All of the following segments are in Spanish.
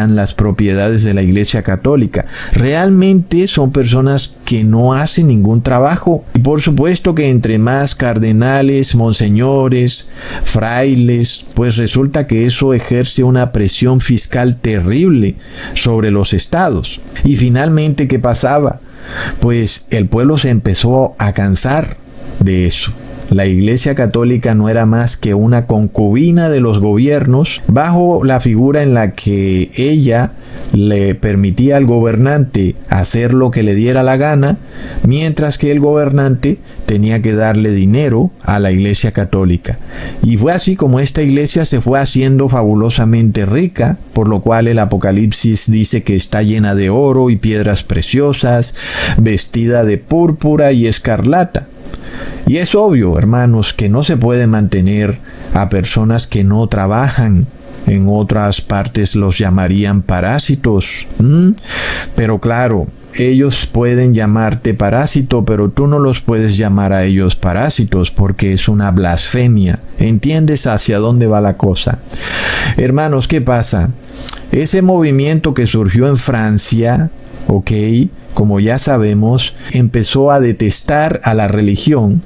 administran las propiedades de la Iglesia Católica. Realmente son personas que no hacen ningún trabajo. Y por supuesto que entre más cardenales, monseñores, frailes, pues resulta que eso ejerce una presión fiscal terrible sobre los estados. Y finalmente, ¿qué pasaba? Pues el pueblo se empezó a cansar de eso. La Iglesia Católica no era más que una concubina de los gobiernos, bajo la figura en la que ella le permitía al gobernante hacer lo que le diera la gana, mientras que el gobernante tenía que darle dinero a la Iglesia Católica. Y fue así como esta iglesia se fue haciendo fabulosamente rica, por lo cual el Apocalipsis dice que está llena de oro y piedras preciosas, vestida de púrpura y escarlata. Y es obvio, hermanos, que no se puede mantener a personas que no trabajan. En otras partes los llamarían parásitos. Pero claro, ellos pueden llamarte parásito, pero tú no los puedes llamar a ellos parásitos porque es una blasfemia. ¿Entiendes hacia dónde va la cosa? Hermanos, ¿qué pasa? Ese movimiento que surgió en Francia, como ya sabemos, empezó a detestar a la religión,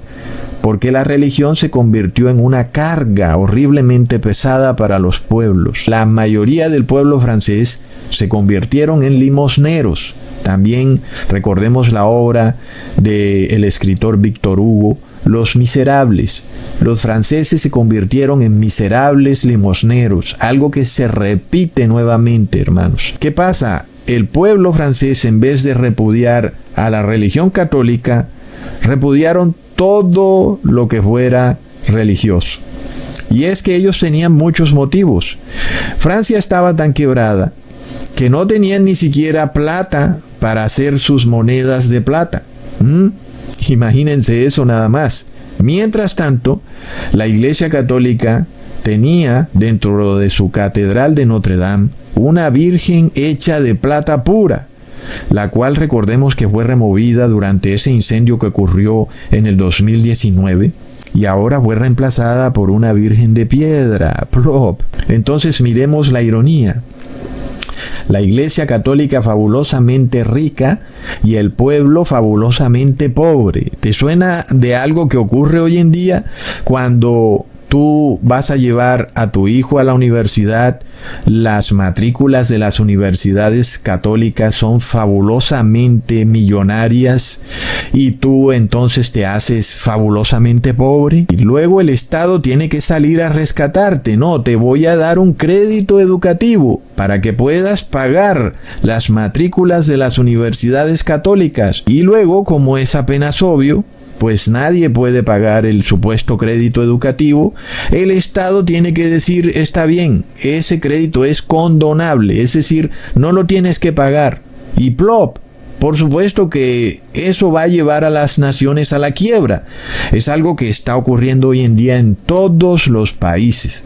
porque la religión se convirtió en una carga horriblemente pesada para los pueblos. La mayoría del pueblo francés se convirtieron en limosneros. También recordemos la obra del escritor Víctor Hugo, Los Miserables. Los franceses se convirtieron en miserables limosneros, algo que se repite nuevamente, hermanos. ¿Qué pasa? El pueblo francés, en vez de repudiar a la religión católica, repudiaron todo lo que fuera religioso. Y es que ellos tenían muchos motivos. Francia estaba tan quebrada que no tenían ni siquiera plata para hacer sus monedas de plata. Imagínense eso nada más. Mientras tanto, la Iglesia Católica tenía dentro de su catedral de Notre Dame una virgen hecha de plata pura, la cual recordemos que fue removida durante ese incendio que ocurrió en el 2019 y ahora fue reemplazada por una virgen de piedra. ¡Plop! Entonces miremos la ironía. La Iglesia Católica fabulosamente rica y el pueblo fabulosamente pobre. ¿Te suena de algo que ocurre hoy en día cuando tú vas a llevar a tu hijo a la universidad? Las matrículas de las universidades católicas son fabulosamente millonarias y tú entonces te haces fabulosamente pobre. Y luego el Estado tiene que salir a rescatarte. No, te voy a dar un crédito educativo para que puedas pagar las matrículas de las universidades católicas. Y luego, como es apenas obvio, pues nadie puede pagar el supuesto crédito educativo, el Estado tiene que decir, está bien, ese crédito es condonable, es decir, no lo tienes que pagar. Y plop, por supuesto que eso va a llevar a las naciones a la quiebra. Es algo que está ocurriendo hoy en día en todos los países.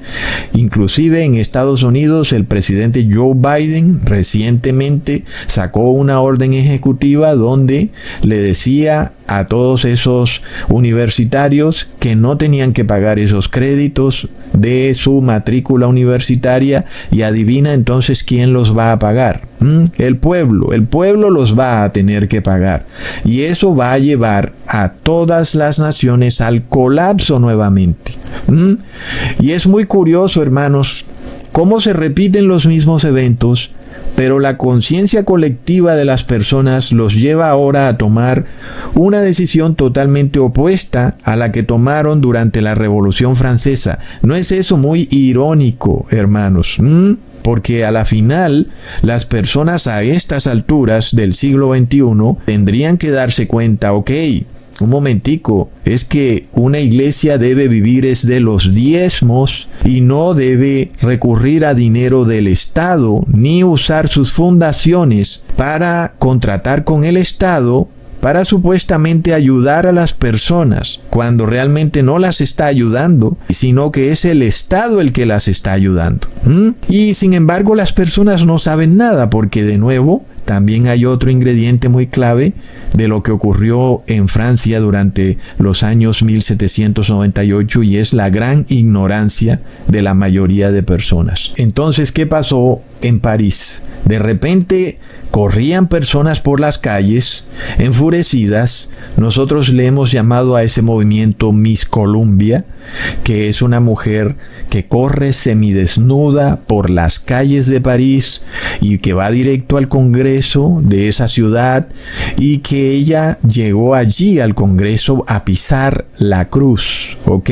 Inclusive en Estados Unidos, el presidente Joe Biden recientemente sacó una orden ejecutiva donde le decía a todos esos universitarios que no tenían que pagar esos créditos de su matrícula universitaria, y adivina entonces quién los va a pagar. El pueblo los va a tener que pagar, y eso va a llevar a todas las naciones al colapso nuevamente. Y es muy curioso, hermanos, cómo se repiten los mismos eventos, pero la conciencia colectiva de las personas los lleva ahora a tomar una decisión totalmente opuesta a la que tomaron durante la Revolución Francesa. ¿No es eso muy irónico, hermanos? Porque a la final, las personas a estas alturas del siglo XXI tendrían que darse cuenta, un momentico, es que una iglesia debe vivir es de los diezmos y no debe recurrir a dinero del Estado ni usar sus fundaciones para contratar con el Estado para supuestamente ayudar a las personas, cuando realmente no las está ayudando, sino que es el Estado el que las está ayudando. Y sin embargo las personas no saben nada porque, de nuevo, también hay otro ingrediente muy clave de lo que ocurrió en Francia durante los años 1798 y es la gran ignorancia de la mayoría de personas. Entonces, ¿qué pasó en París? De repente corrían personas por las calles, enfurecidas. Nosotros le hemos llamado a ese movimiento Miss Columbia, que es una mujer que corre semidesnuda por las calles de París y que va directo al Congreso de esa ciudad, y que ella llegó allí al Congreso a pisar la cruz, ¿ok?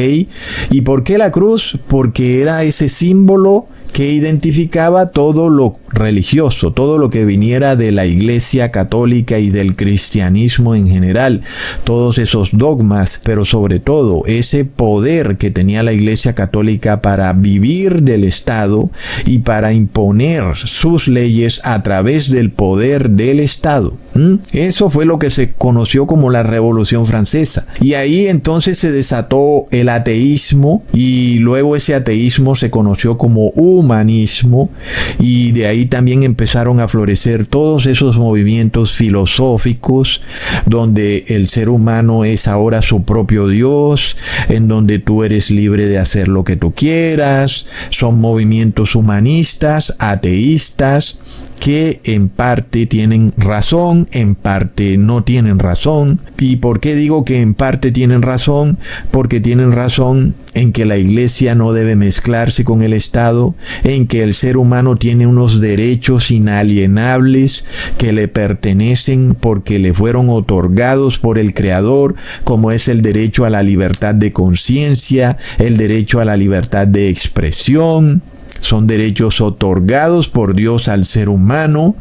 ¿Y por qué la cruz? Porque era ese símbolo que identificaba todo lo religioso, todo lo que viniera de la Iglesia Católica y del cristianismo en general, todos esos dogmas, pero sobre todo ese poder que tenía la Iglesia Católica para vivir del Estado y para imponer sus leyes a través del poder del Estado. Eso fue lo que se conoció como la Revolución Francesa. Y ahí entonces se desató el ateísmo, y luego ese ateísmo se conoció como humanismo, y de ahí también empezaron a florecer todos esos movimientos filosóficos donde el ser humano es ahora su propio Dios, en donde tú eres libre de hacer lo que tú quieras. Son movimientos humanistas, ateístas, que en parte tienen razón, en parte no tienen razón. ¿Y por qué digo que en parte tienen razón? Porque tienen razón en que la iglesia no debe mezclarse con el Estado, en que el ser humano tiene unos derechos inalienables que le pertenecen porque le fueron otorgados por el Creador, como es el derecho a la libertad de conciencia, el derecho a la libertad de expresión. Son derechos otorgados por Dios al ser humano,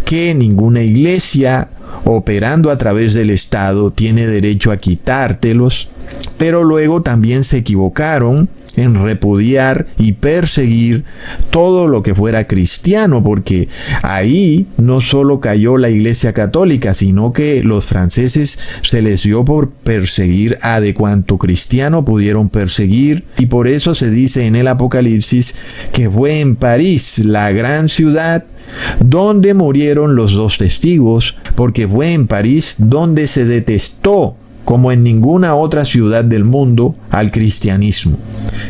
que ninguna iglesia operando a través del Estado tiene derecho a quitártelos. Pero luego también se equivocaron en repudiar y perseguir todo lo que fuera cristiano, porque ahí no solo cayó la Iglesia Católica, sino que los franceses se les dio por perseguir a de cuanto cristiano pudieron perseguir, y por eso se dice en el Apocalipsis que fue en París, la gran ciudad, donde murieron los dos testigos, porque fue en París donde se detestó, como en ninguna otra ciudad del mundo, al cristianismo.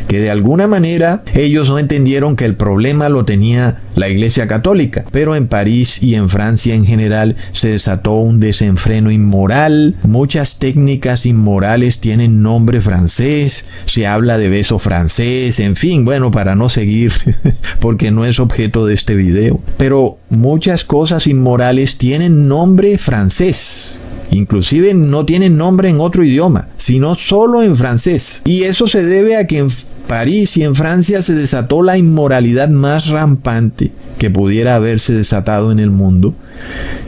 Que de alguna manera ellos no entendieron que el problema lo tenía la Iglesia Católica, pero en París y en Francia en general se desató un desenfreno inmoral. Muchas técnicas inmorales tienen nombre francés, se habla de beso francés, en fin, bueno, para no seguir, porque no es objeto de este video. Pero muchas cosas inmorales tienen nombre francés. Inclusive no tienen nombre en otro idioma, sino solo en francés. Y eso se debe a que en París y en Francia se desató la inmoralidad más rampante que pudiera haberse desatado en el mundo.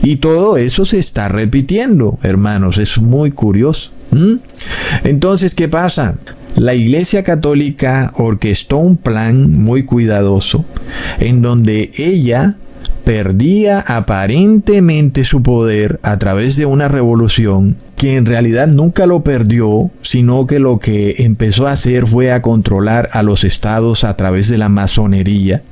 Y todo eso se está repitiendo, hermanos, es muy curioso. Entonces, ¿qué pasa? La Iglesia Católica orquestó un plan muy cuidadoso en donde ella perdía aparentemente su poder a través de una revolución que en realidad nunca lo perdió, sino que lo que empezó a hacer fue a controlar a los estados a través de la masonería,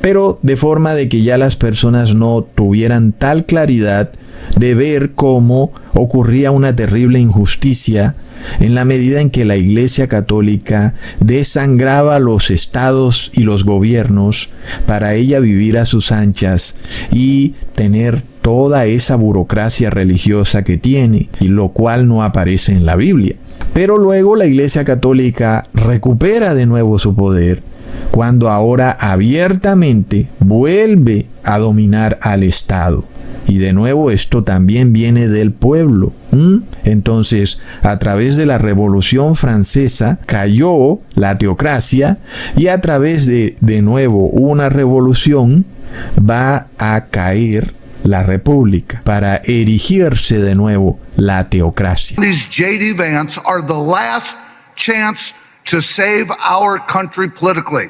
pero de forma de que ya las personas no tuvieran tal claridad de ver cómo ocurría una terrible injusticia en la medida en que la Iglesia Católica desangraba los estados y los gobiernos para ella vivir a sus anchas y tener toda esa burocracia religiosa que tiene, y lo cual no aparece en la Biblia. Pero luego la Iglesia Católica recupera de nuevo su poder cuando ahora abiertamente vuelve a dominar al Estado. Y de nuevo esto también viene del pueblo. Entonces, a través de la Revolución Francesa cayó la teocracia, y a través de nuevo una revolución va a caer la república para erigirse de nuevo la teocracia. These J.D. Vance are the last chance to save our country politically.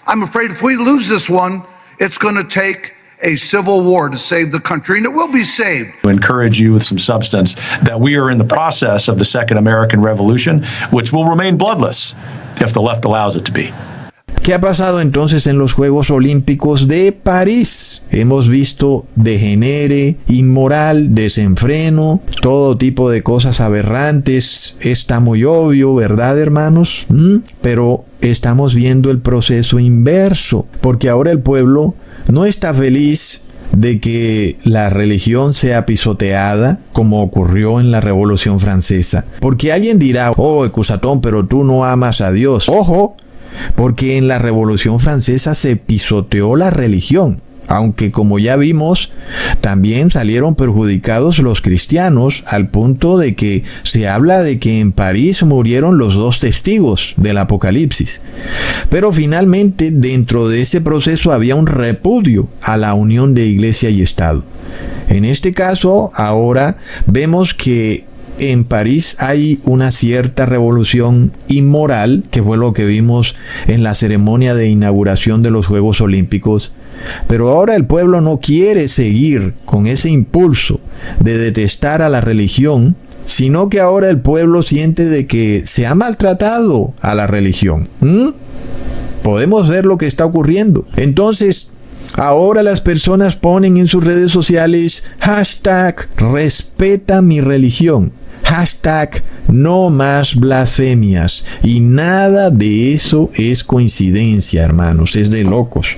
I'm afraid if we lose this one, it's going to take a civil war to save the country, and it will be saved. To encourage you with some substance that we are in the process of the Second American Revolution, which will remain bloodless if the left allows it to be. ¿Qué ha pasado entonces en los Juegos Olímpicos de París? Hemos visto degenere, inmoral, desenfreno, todo tipo de cosas aberrantes. Está muy obvio, ¿verdad, hermanos? Pero estamos viendo el proceso inverso, porque ahora el pueblo no está feliz de que la religión sea pisoteada como ocurrió en la Revolución Francesa. Porque alguien dirá, oh, Ecusatón, pero tú no amas a Dios. Ojo, porque en la Revolución Francesa se pisoteó la religión, aunque como ya vimos, también salieron perjudicados los cristianos, al punto de que se habla de que en París murieron los 2 testigos del Apocalipsis. Pero finalmente, dentro de ese proceso había un repudio a la unión de Iglesia y Estado. En este caso, ahora vemos que en París hay una cierta revolución inmoral, que fue lo que vimos en la ceremonia de inauguración de los Juegos Olímpicos. Pero ahora el pueblo no quiere seguir con ese impulso de detestar a la religión, sino que ahora el pueblo siente de que se ha maltratado a la religión. Podemos ver lo que está ocurriendo. Entonces, ahora las personas ponen en sus redes sociales hashtag respeta mi religión, hashtag no más blasfemias, y nada de eso es coincidencia, hermanos, es de locos.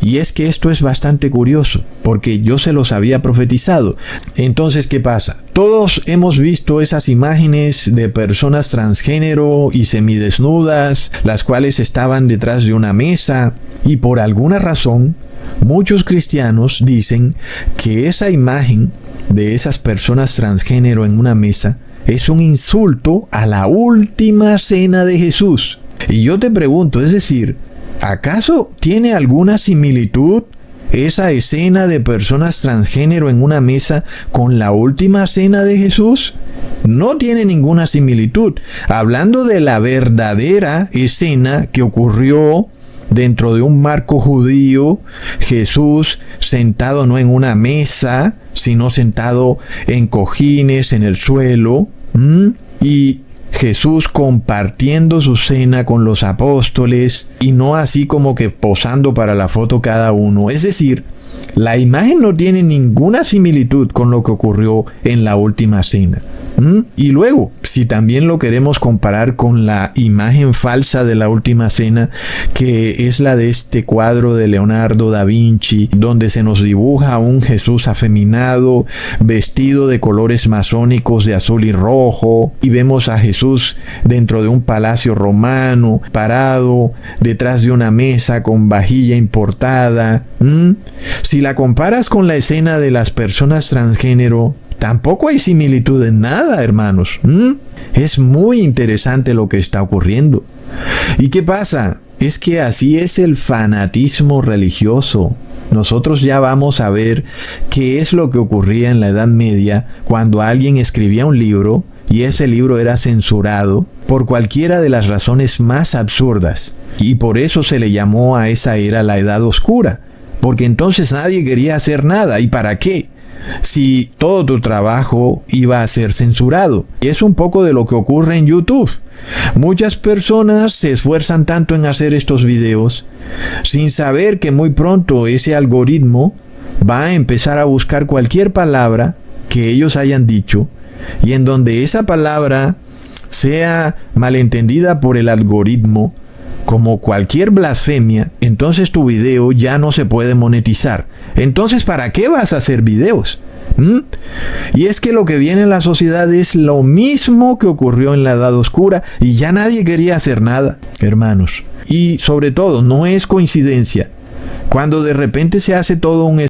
Y es que esto es bastante curioso, porque yo se los había profetizado. Entonces, ¿qué pasa? Todos hemos visto esas imágenes de personas transgénero y semidesnudas, las cuales estaban detrás de una mesa, y por alguna razón, muchos cristianos dicen que esa imagen de esas personas transgénero en una mesa es un insulto a la última cena de Jesús. Y yo te pregunto, es decir, ¿acaso tiene alguna similitud esa escena de personas transgénero en una mesa con la última cena de Jesús? No tiene ninguna similitud. Hablando de la verdadera escena que ocurrió dentro de un marco judío, Jesús sentado no en una mesa, sino sentado en cojines en el suelo, y Jesús compartiendo su cena con los apóstoles, y no así como que posando para la foto cada uno. Es decir, la imagen no tiene ninguna similitud con lo que ocurrió en la última cena. Y luego, si también lo queremos comparar con la imagen falsa de la última cena, que es la de este cuadro de Leonardo da Vinci, donde se nos dibuja a un Jesús afeminado, vestido de colores masónicos de azul y rojo, y vemos a Jesús dentro de un palacio romano, parado detrás de una mesa con vajilla importada. Si la comparas con la escena de las personas transgénero, tampoco hay similitud en nada, hermanos. Es muy interesante lo que está ocurriendo. ¿Y qué pasa? Es que así es el fanatismo religioso. Nosotros ya vamos a ver qué es lo que ocurría en la Edad Media cuando alguien escribía un libro y ese libro era censurado por cualquiera de las razones más absurdas. Y por eso se le llamó a esa era la Edad Oscura. Porque entonces nadie quería hacer nada. ¿Y para qué? Si todo tu trabajo iba a ser censurado. Y es un poco de lo que ocurre en YouTube. Muchas personas se esfuerzan tanto en hacer estos videos sin saber que muy pronto ese algoritmo va a empezar a buscar cualquier palabra que ellos hayan dicho, y en donde esa palabra sea malentendida por el algoritmo como cualquier blasfemia, entonces tu video ya no se puede monetizar. Entonces, ¿para qué vas a hacer videos? Y es que lo que viene en la sociedad es lo mismo que ocurrió en la Edad Oscura, y ya nadie quería hacer nada, hermanos. Y sobre todo, no es coincidencia cuando de repente se hace todo un